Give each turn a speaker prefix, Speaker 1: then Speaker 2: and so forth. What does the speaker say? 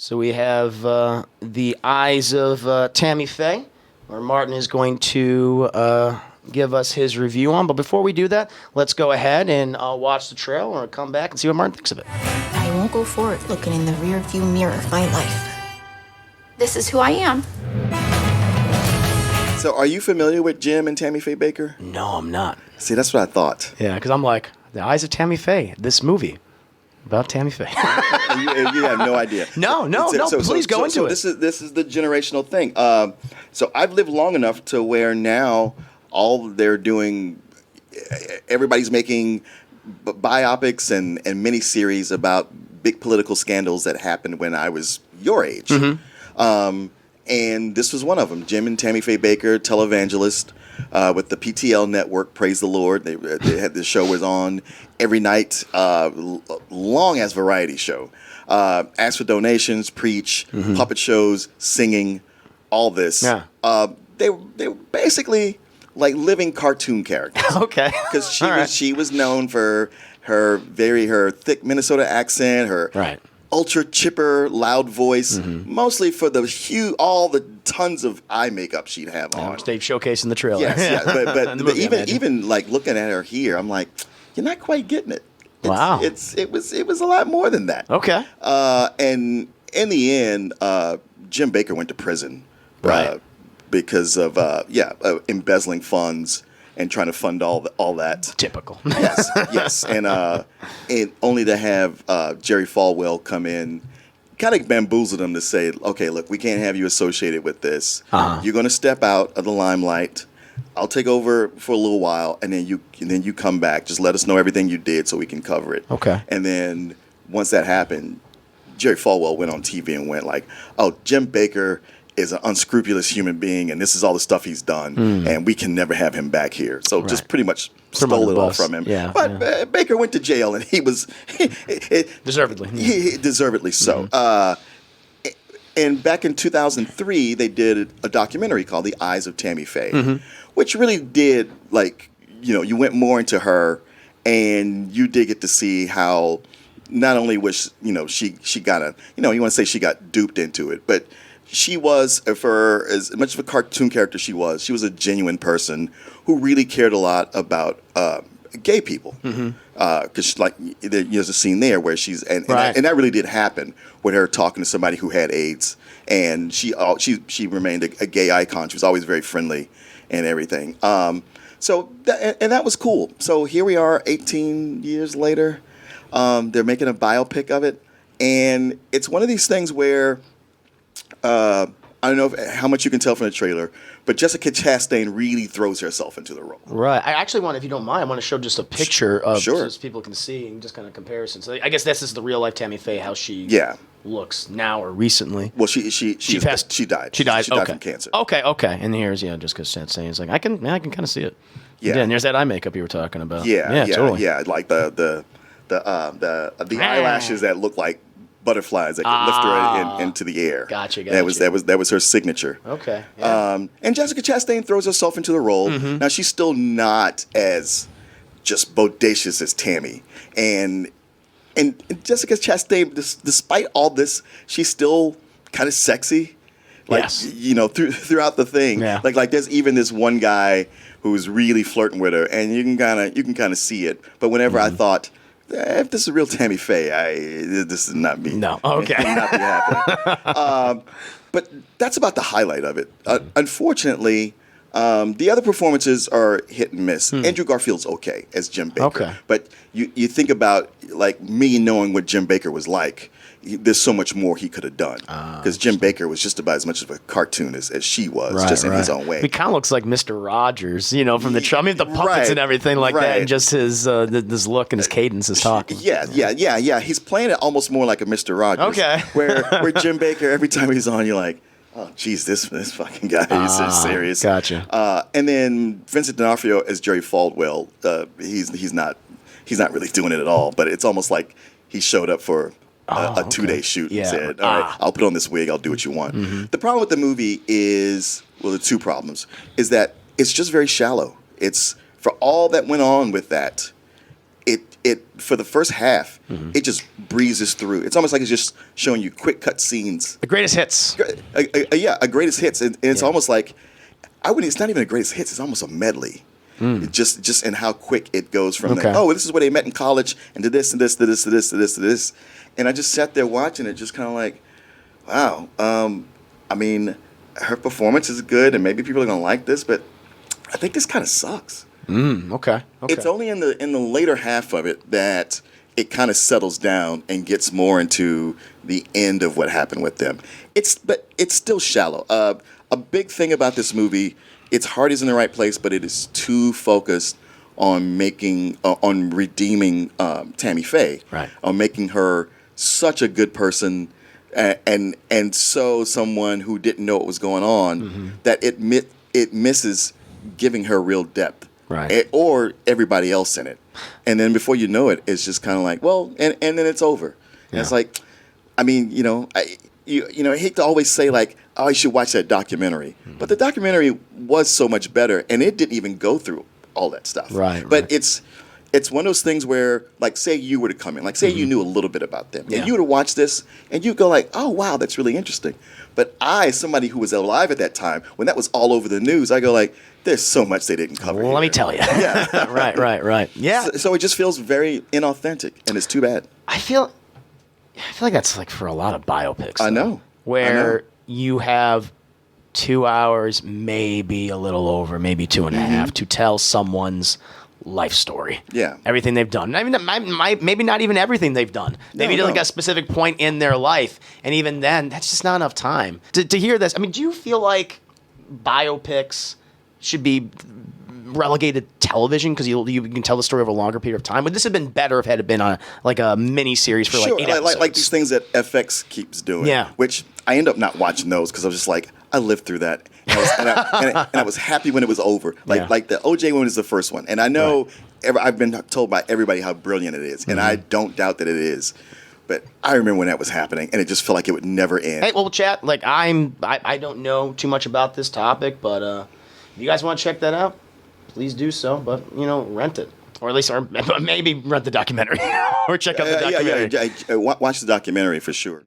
Speaker 1: So we have the Eyes of Tammy Faye, where Martin is going to give us his review on. But before we do that, let's go ahead and watch the trailer and come back and see what Martin thinks of it.
Speaker 2: I won't go forward looking in the rearview mirror of my life. This is who I am.
Speaker 3: So are you familiar with Jim and Tammy Faye Bakker?
Speaker 1: No, I'm not.
Speaker 3: See, that's what I thought.
Speaker 1: Yeah, because I'm like, the Eyes of Tammy Faye, this movie about Tammy Faye.
Speaker 3: you have no idea.
Speaker 1: No, please go into it.
Speaker 3: This is the generational thing. So I've lived long enough to where now all they're doing, everybody's making biopics and miniseries about big political scandals that happened when I was your age. Mm-hmm. And this was one of them. Jim and Tammy Faye Bakker, televangelist with the PTL network. Praise the Lord. They had this show was on every night, long ass variety show. Ask for donations, preach, mm-hmm. puppet shows, singing, all this.
Speaker 1: Yeah.
Speaker 3: They were basically like living cartoon characters.
Speaker 1: Okay.
Speaker 3: Because she was known for her thick Minnesota accent, her
Speaker 1: right.
Speaker 3: ultra chipper, loud voice, mm-hmm. mostly for all the tons of eye makeup she'd have on.
Speaker 1: Which they've showcased in the trailer.
Speaker 3: Yes, but even like looking at her here, I'm like, you're not quite getting it.
Speaker 1: Wow.
Speaker 3: It was a lot more than that.
Speaker 1: Okay.
Speaker 3: And in the end, Jim Bakker went to prison,
Speaker 1: right?
Speaker 3: Because of embezzling funds and trying to fund all that.
Speaker 1: Typical.
Speaker 3: Yes, and only to have Jerry Falwell come in, kind of bamboozled him to say, okay, look, we can't have you associated with this. Uh-huh. You're going to step out of the limelight. I'll take over for a little while, and then you come back. Just let us know everything you did so we can cover it.
Speaker 1: Okay.
Speaker 3: And then once that happened, Jerry Falwell went on TV and went like, oh, Jim Bakker is an unscrupulous human being, and this is all the stuff he's done, and we can never have him back here. So just pretty much stole it all from him.
Speaker 1: Yeah,
Speaker 3: but Bakker went to jail, and he was
Speaker 1: deservedly.
Speaker 3: Deservedly so. Mm-hmm. And back in 2003, they did a documentary called The Eyes of Tammy Faye, mm-hmm. which really did, like, you went more into her, and you did get to see how not only was, she got you want to say she got duped into it, but she was, for as much of a cartoon character she was a genuine person who really cared a lot about gay people. Because there's a scene there where she's, and that really did happen with her talking to somebody who had AIDS. And she remained a gay icon. She was always very friendly and everything. So that was cool. So here we are 18 years later. They're making a biopic of it. And it's one of these things where, I don't know how much you can tell from the trailer, but Jessica Chastain really throws herself into the role.
Speaker 1: Right. I actually want, if you don't mind, I want to show just a picture of
Speaker 3: sure.
Speaker 1: so people can see and just kind of comparison. So I guess this is the real life Tammy Faye, how she looks now or recently.
Speaker 3: Well, she died.
Speaker 1: She died.
Speaker 3: She died from cancer.
Speaker 1: Okay. And here's Jessica Chastain is like I can kind of see it.
Speaker 3: Yeah.
Speaker 1: And there's that eye makeup you were talking about.
Speaker 3: Yeah.
Speaker 1: Totally.
Speaker 3: Yeah. Like the eyelashes that look like butterflies that could lift her into the air.
Speaker 1: Gotcha.
Speaker 3: That was her signature.
Speaker 1: Okay. Yeah.
Speaker 3: And Jessica Chastain throws herself into the role. Mm-hmm. Now she's still not as just bodacious as Tammy, and Jessica Chastain, despite all this, she's still kind of sexy. Like,
Speaker 1: yes.
Speaker 3: Throughout the thing.
Speaker 1: Yeah.
Speaker 3: Like there's even this one guy who's really flirting with her, and you can kind of see it. But whenever I thought, if this is real Tammy Faye, this is not me.
Speaker 1: No, okay.
Speaker 3: It would not be happening. But that's about the highlight of it. Unfortunately, the other performances are hit and miss. Andrew Garfield's okay as Jim Bakker.
Speaker 1: Okay.
Speaker 3: But you think about, like, me knowing what Jim Bakker was like, there's so much more he could have done. Because Jim Bakker was just about as much of a cartoon as she was, just in his own way.
Speaker 1: He kind of looks like Mr. Rogers, from the show. I mean, the puppets and everything like that, and just his this look and his cadence, his talk.
Speaker 3: Yeah. He's playing it almost more like a Mr. Rogers.
Speaker 1: Okay.
Speaker 3: where Jim Bakker, every time he's on, you're like, oh, geez, this fucking guy is serious.
Speaker 1: Gotcha.
Speaker 3: And then Vincent D'Onofrio as Jerry Falwell, he's not really doing it at all. But it's almost like he showed up for a 2-day shoot and said, all right, I'll put on this wig, I'll do what you want. Mm-hmm. The problem with the movie is, well, the two problems, is that it's just very shallow. It's, for all that went on with that, it for the first half, it just breezes through. It's almost like it's just showing you quick cut scenes.
Speaker 1: The greatest hits.
Speaker 3: A greatest hits, and it's almost like it's not even a greatest hits. It's almost a medley. Just in how quick it goes from this is where they met in college and did this and this to this to this to this to this, and I just sat there watching it, just kind of like, wow. I mean, her performance is good, and maybe people are gonna like this, but I think this kind of sucks.
Speaker 1: Okay.
Speaker 3: It's only in the later half of it that it kind of settles down and gets more into the end of what happened with them. But it's still shallow. A big thing about this movie, its heart is in the right place, but it is too focused on redeeming Tammy Faye,
Speaker 1: right?
Speaker 3: On making her such a good person, and so someone who didn't know what was going on, that it misses giving her real depth.
Speaker 1: Right.
Speaker 3: Or everybody else in it. And then before you know it, it's just kind of like, well, and then it's over. And it's like, I mean, I hate to always say like, oh, you should watch that documentary. But the documentary was so much better, and it didn't even go through all that stuff.
Speaker 1: Right.
Speaker 3: But it's one of those things where, like, say you were to come in, like, say you knew a little bit about them, and you were to watch this, and you go like, oh, wow, that's really interesting. But somebody who was alive at that time, when that was all over the news, I go like, there's so much they didn't cover.
Speaker 1: Well, let me tell you.
Speaker 3: Yeah.
Speaker 1: Right. Yeah.
Speaker 3: So it just feels very inauthentic, and it's too bad.
Speaker 1: I feel like that's like for a lot of biopics.
Speaker 3: I know.
Speaker 1: Where you have 2 hours, maybe a little over, maybe 2.5, to tell someone's life story.
Speaker 3: Yeah.
Speaker 1: Everything they've done. I mean, maybe not even everything they've done. Maybe like a specific point in their life. And even then, that's just not enough time. To hear this, I mean, do you feel like biopics should be relegated to television because you can tell the story over a longer period of time? Would this have been better if it had been a mini series for like 8 episodes?
Speaker 3: Like these things that FX keeps doing.
Speaker 1: Yeah.
Speaker 3: Which I end up not watching those because I was just like, I lived through that. And I was happy when it was over. Like the OJ one is the first one. And I know I've been told by everybody how brilliant it is. And I don't doubt that it is. But I remember when that was happening, and it just felt like it would never end.
Speaker 1: Hey, well, chat, like I don't know too much about this topic, but if you guys want to check that out, please do so. But, rent it. Or at least maybe rent the documentary. Or check out the documentary.
Speaker 3: Watch the documentary for sure.